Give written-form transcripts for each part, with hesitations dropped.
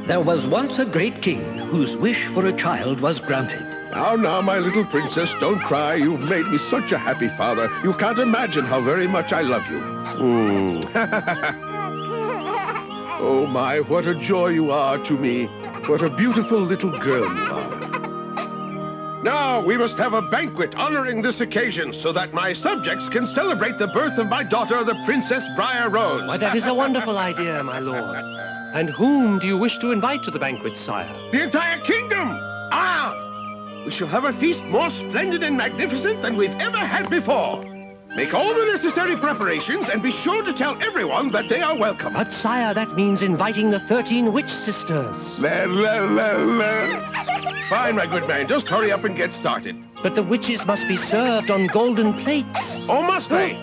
There was once a great king whose wish for a child was granted. Now, my little princess, don't cry. You've made me such a happy father. You can't imagine how very much I love you. Oh, my, what a joy you are to me. What a beautiful little girl you are. Now, we must have a banquet honoring this occasion so that my subjects can celebrate the birth of my daughter, the Princess Briar Rose. Why, that is a wonderful idea, my lord. And whom do you wish to invite to the banquet, sire? The entire kingdom! Ah! We shall have a feast more splendid and magnificent than we've ever had before. Make all the necessary preparations and be sure to tell everyone that they are welcome. But, sire, that means inviting the 13 witch sisters. Fine, my good man. Just hurry up and get started. But the witches must be served on golden plates. Oh, must they?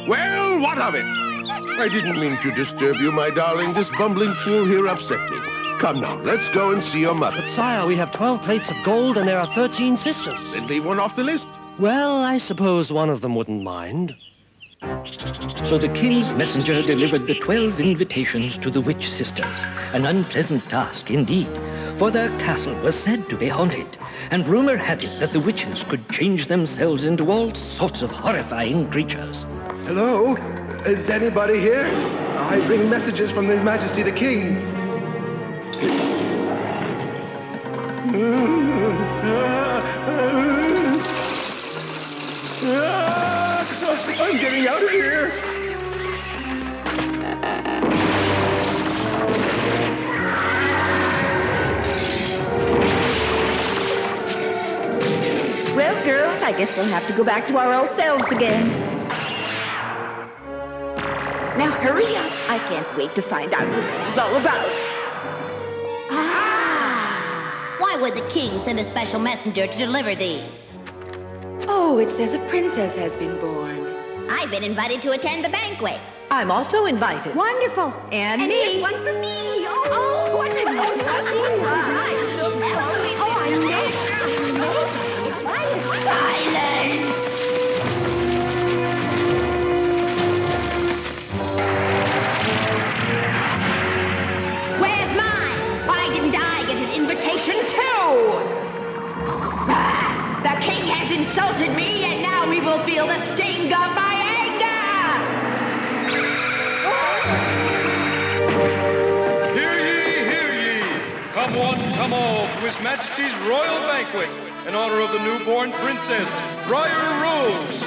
Well, what of it? I didn't mean to disturb you, my darling. This bumbling fool here upset me. Come now, let's go and see your mother. But, sire, we have 12 plates of gold and there are 13 sisters. Then leave one off the list. Well, I suppose one of them wouldn't mind. So the king's messenger delivered the 12 invitations to the witch sisters. An unpleasant task indeed, for their castle was said to be haunted, and rumor had it that the witches could change themselves into all sorts of horrifying creatures. Hello? Is anybody here? I bring messages from His Majesty the King. I'm getting out of here. Well, girls, I guess we'll have to go back to our old selves again. Now, hurry up. I can't wait to find out what this is all about. Why would the king send a special messenger to deliver these? Oh, it says a princess has been born. I've been invited to attend the banquet. I'm also invited. Wonderful. And me. Here's one for me. Oh, wonderful. Silence! Where's mine? Why didn't I get an invitation too? The king has insulted me, and now we will feel the sting of my anger! Hear ye, hear ye! Come one, come all, to His Majesty's royal banquet in honor of the newborn princess, Briar Rose.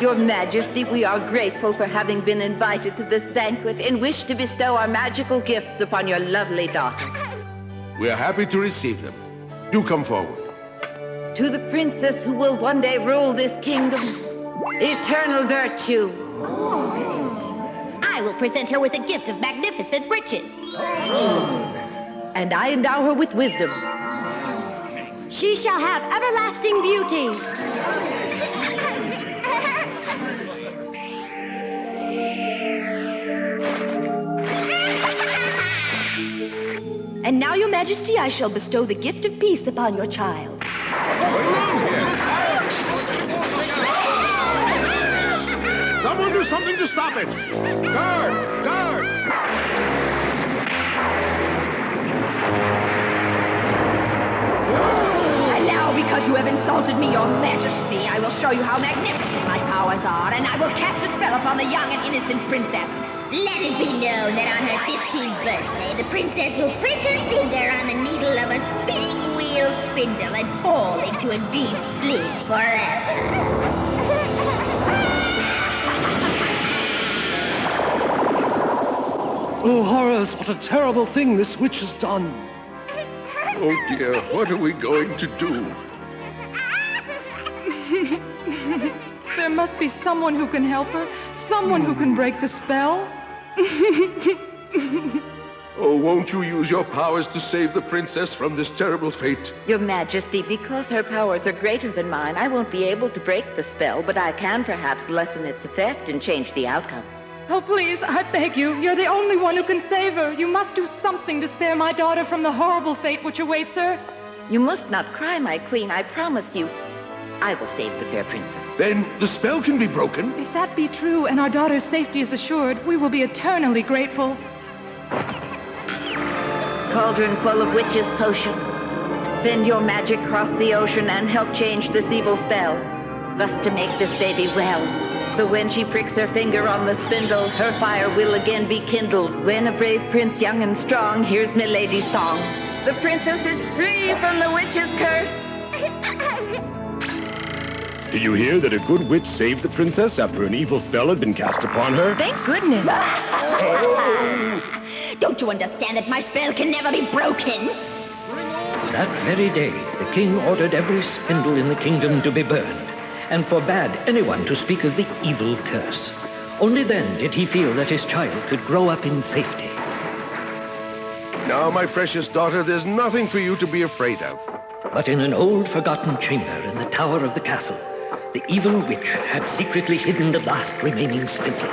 Your Majesty, we are grateful for having been invited to this banquet and wish to bestow our magical gifts upon your lovely daughter. We are happy to receive them. Do come forward. To the princess who will one day rule this kingdom, eternal virtue. I will present her with a gift of magnificent riches. And I endow her with wisdom. She shall have everlasting beauty. And now, Your Majesty, I shall bestow the gift of peace upon your child. What's going on here? Someone do something to stop it! Guards! Guards! And now, because you have insulted me, Your Majesty, I will show you how magnificent my powers are, and I will cast a spell upon the young and innocent princess. Let it be known that on her 15th birthday, the princess will prick her finger on the needle of a spinning wheel spindle and fall into a deep sleep forever. Oh, horrors, what a terrible thing this witch has done. Oh dear, what are we going to do? There must be someone who can help her, someone who can break the spell. Oh, won't you use your powers to save the princess from this terrible fate? Your Majesty, because her powers are greater than mine, I won't be able to break the spell, but I can perhaps lessen its effect and change the outcome. Oh, please, I beg you. You're the only one who can save her. You must do something to spare my daughter from the horrible fate which awaits her. You must not cry, my queen, I promise you. I will save the fair princess. then the spell can be broken. If that be true and our daughter's safety is assured, we will be eternally grateful. Cauldron full of witch's potion. Send your magic across the ocean and help change this evil spell. Thus to make this baby well. So when she pricks her finger on the spindle, her fire will again be kindled. When a brave prince, young and strong, hears Milady's song. The princess is free from the witch's curse. Did you hear that a good witch saved the princess after an evil spell had been cast upon her? Thank goodness. Don't you understand that my spell can never be broken? That very day, the king ordered every spindle in the kingdom to be burned, and forbade anyone to speak of the evil curse. Only then did he feel that his child could grow up in safety. Now, my precious daughter, there's nothing for you to be afraid of. But in an old forgotten chamber in the tower of the castle, the evil witch had secretly hidden the last remaining spindle.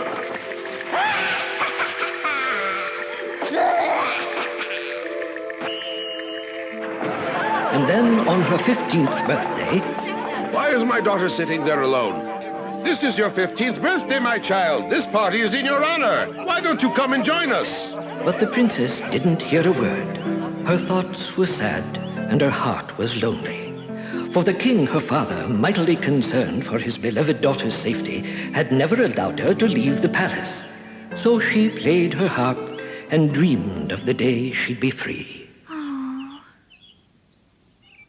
And then, on her 15th birthday... Why is my daughter sitting there alone? This is your 15th birthday, my child. This party is in your honor. Why don't you come and join us? But the princess didn't hear a word. Her thoughts were sad, and her heart was lonely. For the king, her father, mightily concerned for his beloved daughter's safety, had never allowed her to leave the palace. So she played her harp and dreamed of the day she'd be free. Oh.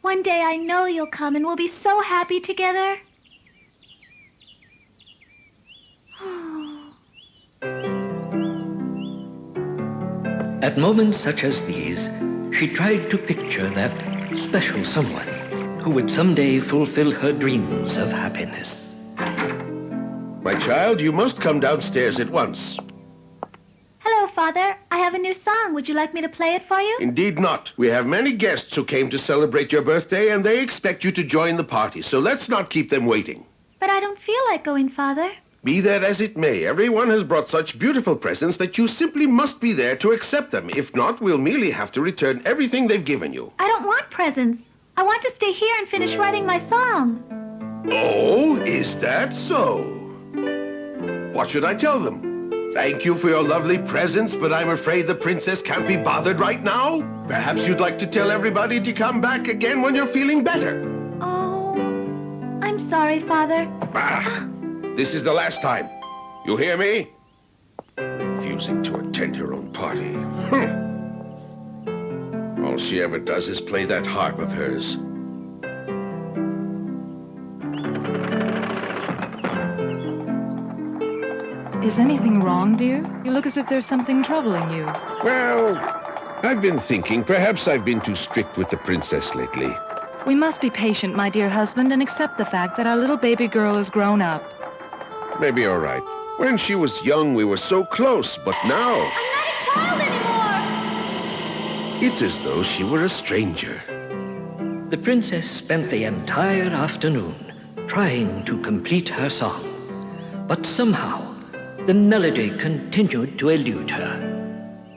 One day I know you'll come and we'll be so happy together. At moments such as these, she tried to picture that special someone who would someday fulfill her dreams of happiness. My child, you must come downstairs at once. Hello, Father. I have a new song. Would you like me to play it for you? Indeed not. We have many guests who came to celebrate your birthday, and they expect you to join the party, so let's not keep them waiting. But I don't feel like going, Father. Be that as it may, everyone has brought such beautiful presents that you simply must be there to accept them. If not, we'll merely have to return everything they've given you. I don't want presents. I want to stay here and finish writing my song. Oh, is that so? What should I tell them? Thank you for your lovely presents, but I'm afraid the princess can't be bothered right now. Perhaps you'd like to tell everybody to come back again when you're feeling better. Oh, I'm sorry, Father. Bah! This is the last time. You hear me? Refusing to attend her own party. All she ever does is play that harp of hers. Is anything wrong, dear? You look as if there's something troubling you. Well, I've been thinking perhaps I've been too strict with the princess lately. We must be patient, my dear husband, and accept the fact that our little baby girl is grown up. Maybe you're right. When she was young, we were so close, but now... I'm not a child anymore! It's as though she were a stranger. The princess spent the entire afternoon trying to complete her song. But somehow, the melody continued to elude her.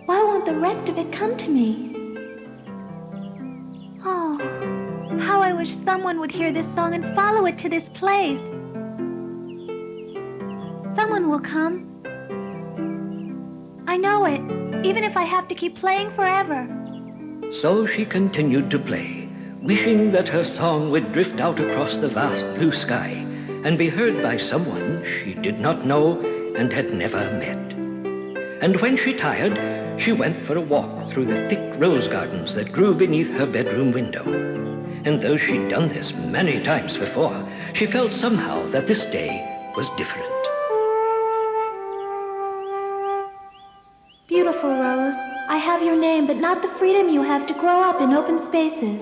Why won't the rest of it come to me? Oh, how I wish someone would hear this song and follow it to this place. Someone will come. I know it, even if I have to keep playing forever. So she continued to play, wishing that her song would drift out across the vast blue sky and be heard by someone she did not know and had never met. And when she tired, she went for a walk through the thick rose gardens that grew beneath her bedroom window. And though she'd done this many times before, she felt somehow that this day was different. Beautiful Rose, I have your name, but not the freedom you have to grow up in open spaces.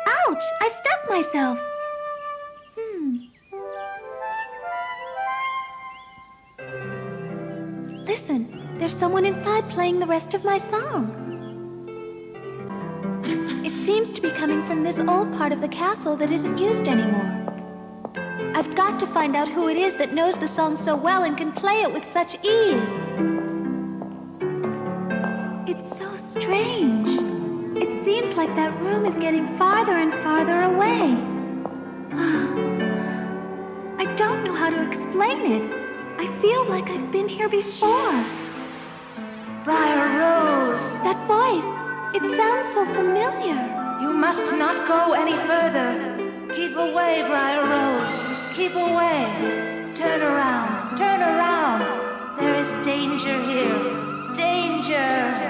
Ouch! I stuck myself. Listen, there's someone inside playing the rest of my song. It seems to be coming from this old part of the castle that isn't used anymore. I've got to find out who it is that knows the song so well and can play it with such ease. It's so strange. It seems like that room is getting farther and farther away. know how to explain it. I feel like I've been here before. Briar Rose. That voice, it sounds so familiar. You must not go any further. Keep away, Briar Rose. Keep away. Turn around. Turn around. There is danger here. Danger.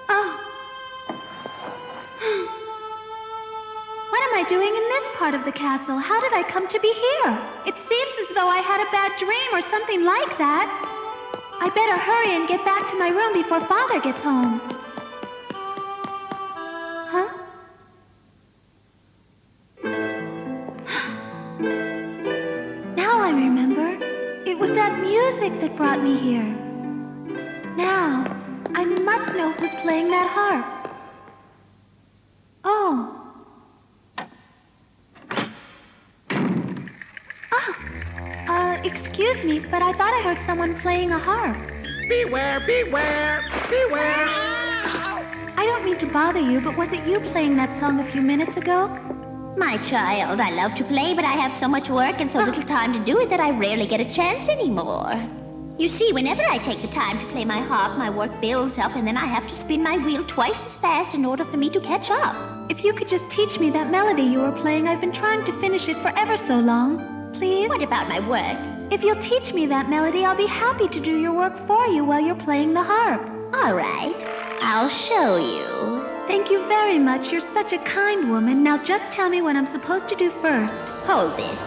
Oh. What am I doing in this part of the castle? How did I come to be here? It seems as though I had a bad dream or something like that. I better hurry and get back to my room before Father gets home. Huh? Now I remember. It was that music that brought me here. Now, I must know who's playing that harp. Oh. Excuse me, but I thought I heard someone playing a harp. Beware, beware, beware. I don't mean to bother you, but was it you playing that song a few minutes ago? My child, I love to play, but I have so much work and so little time to do it that I rarely get a chance anymore. You see, whenever I take the time to play my harp, my work builds up, and then I have to spin my wheel twice as fast in order for me to catch up. If you could just teach me that melody you were playing, I've been trying to finish it for ever so long. Please? What about my work? If you'll teach me that melody, I'll be happy to do your work for you while you're playing the harp. All right. I'll show you. Thank you very much. You're such a kind woman. Now just tell me what I'm supposed to do first. Hold this.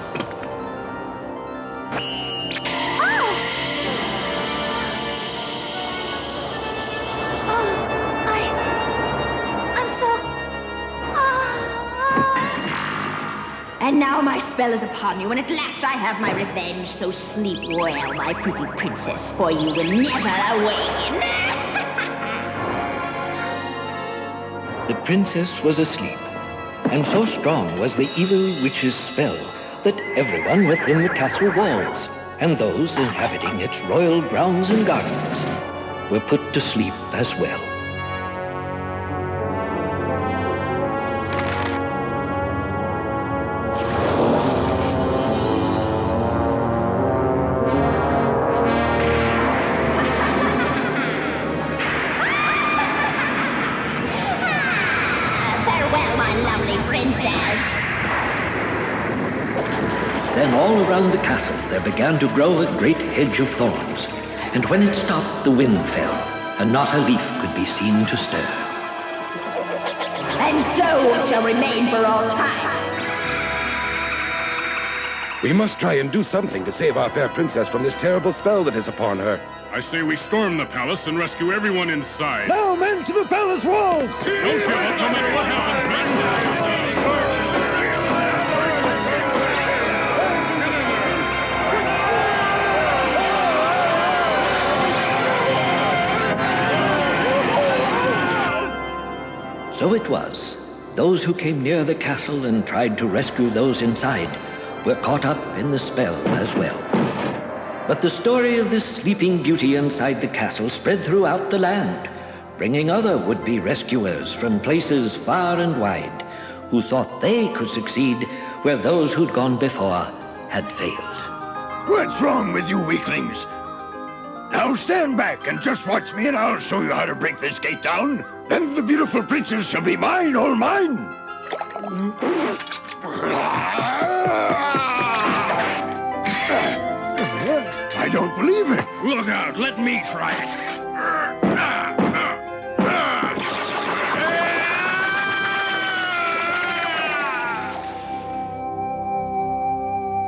And now my spell is upon you, and at last I have my revenge. So sleep well, my pretty princess, for you will never awaken. The princess was asleep, and so strong was the evil witch's spell that everyone within the castle walls and those inhabiting its royal grounds and gardens were put to sleep as well. Then all around the castle there began to grow a great hedge of thorns, and when it stopped the wind fell, and not a leaf could be seen to stir. And so it shall remain for all time. We must try and do something to save our fair princess from this terrible spell that is upon her. I say we storm the palace and rescue everyone inside. Now, men, to the palace walls! Don't give up, no matter what happens, men! So it was. Those who came near the castle and tried to rescue those inside were caught up in the spell as well. But the story of this sleeping beauty inside the castle spread throughout the land, bringing other would-be rescuers from places far and wide who thought they could succeed where those who'd gone before had failed. What's wrong with you weaklings? Now stand back and just watch me, and I'll show you how to break this gate down. Then the beautiful princess shall be mine, all mine. I don't believe it. Look out, let me try it.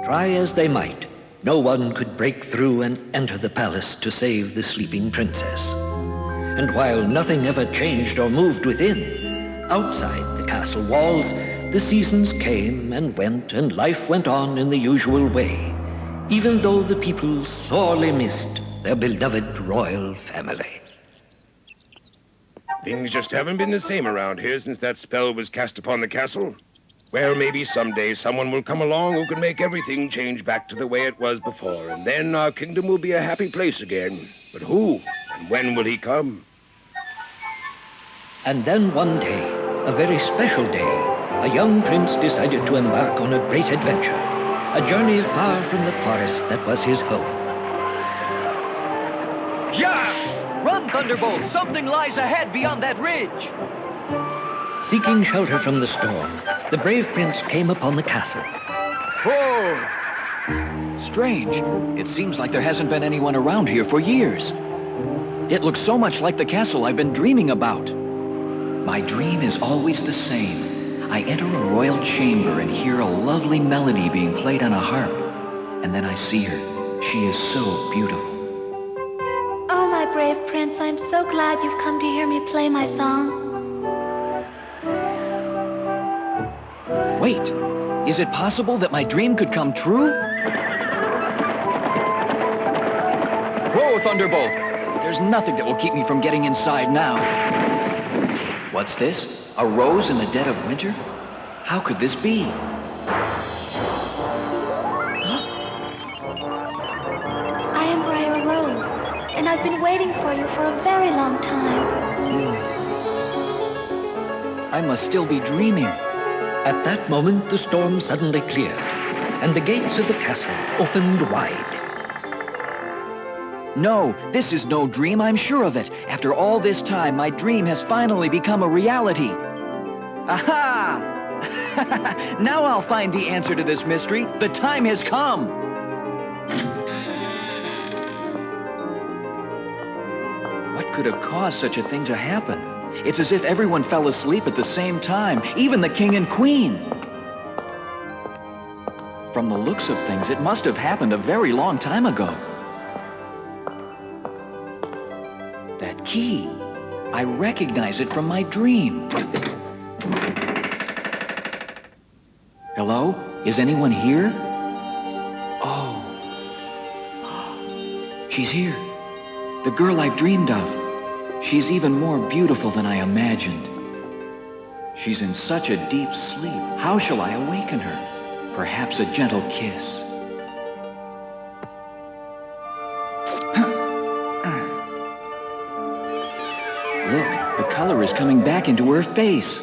Try as they might, no one could break through and enter the palace to save the sleeping princess. And while nothing ever changed or moved within, outside the castle walls, the seasons came and went, and life went on in the usual way, even though the people sorely missed their beloved royal family. Things just haven't been the same around here since that spell was cast upon the castle. Well, maybe someday someone will come along who can make everything change back to the way it was before, and then our kingdom will be a happy place again. But who and when will he come? And then one day, a very special day, a young prince decided to embark on a great adventure, a journey far from the forest that was his home. Yeah! Run, Thunderbolt! Something lies ahead beyond that ridge! Seeking shelter from the storm, the brave prince came upon the castle. Whoa! Strange. It seems like there hasn't been anyone around here for years. It looks so much like the castle I've been dreaming about. My dream is always the same. I enter a royal chamber and hear a lovely melody being played on a harp. And then I see her. She is so beautiful. Oh, my brave prince, I'm so glad you've come to hear me play my song. Wait, is it possible that my dream could come true? Whoa, Thunderbolt! There's nothing that will keep me from getting inside now. What's this? A rose in the dead of winter? How could this be? I am Briar Rose, and I've been waiting for you for a very long time. I must still be dreaming. At that moment, the storm suddenly cleared, and the gates of the castle opened wide. No, this is no dream, I'm sure of it. After all this time, my dream has finally become a reality. Aha! Now I'll find the answer to this mystery. The time has come. What could have caused such a thing to happen? It's as if everyone fell asleep at the same time, even the king and queen. From the looks of things, it must have happened a very long time ago. That key, I recognize it from my dream. Hello? Is anyone here? Oh. She's here. The girl I've dreamed of. She's even more beautiful than I imagined. She's in such a deep sleep. How shall I awaken her? Perhaps a gentle kiss. Look, the color is coming back into her face.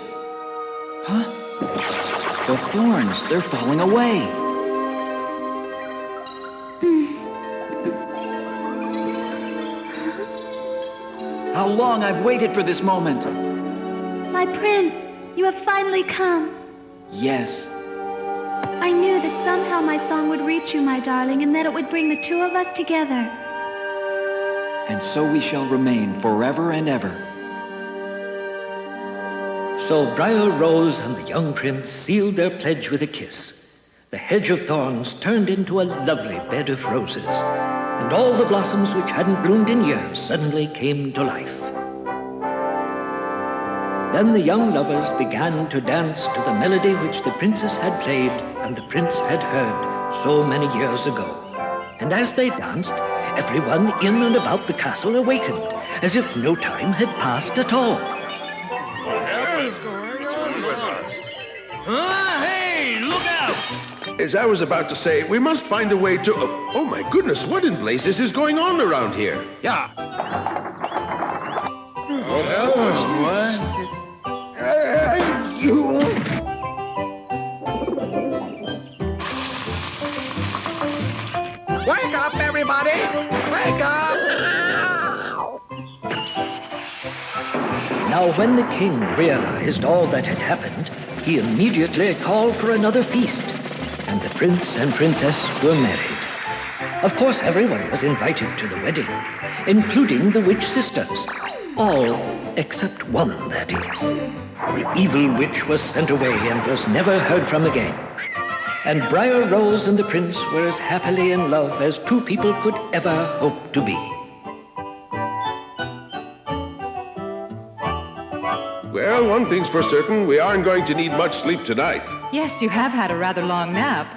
Huh? The thorns, they're falling away. How long I've waited for this moment. My prince, you have finally come. Yes. I knew that somehow my song would reach you, my darling, and that it would bring the two of us together. And so we shall remain forever and ever. So Briar Rose and the young prince sealed their pledge with a kiss. The hedge of thorns turned into a lovely bed of roses, and all the blossoms which hadn't bloomed in years suddenly came to life. Then the young lovers began to dance to the melody which the princess had played and the prince had heard so many years ago. And as they danced, everyone in and about the castle awakened, as if no time had passed at all. Hey, look out! As I was about to say, we must find a way to... Oh, my goodness, what in blazes is going on around here? Yeah. You... Wake up, everybody! Wake up! Now, when the king realized all that had happened, he immediately called for another feast, and the prince and princess were married. Of course, everyone was invited to the wedding, including the witch sisters. All except one, that is. The evil witch was sent away and was never heard from again. And Briar Rose and the prince were as happily in love as two people could ever hope to be. Well, one thing's for certain, we aren't going to need much sleep tonight. Yes, you have had a rather long nap.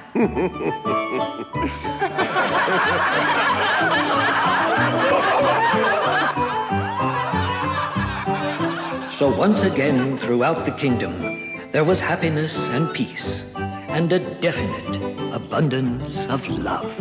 So once again, throughout the kingdom, there was happiness and peace, and a definite abundance of love.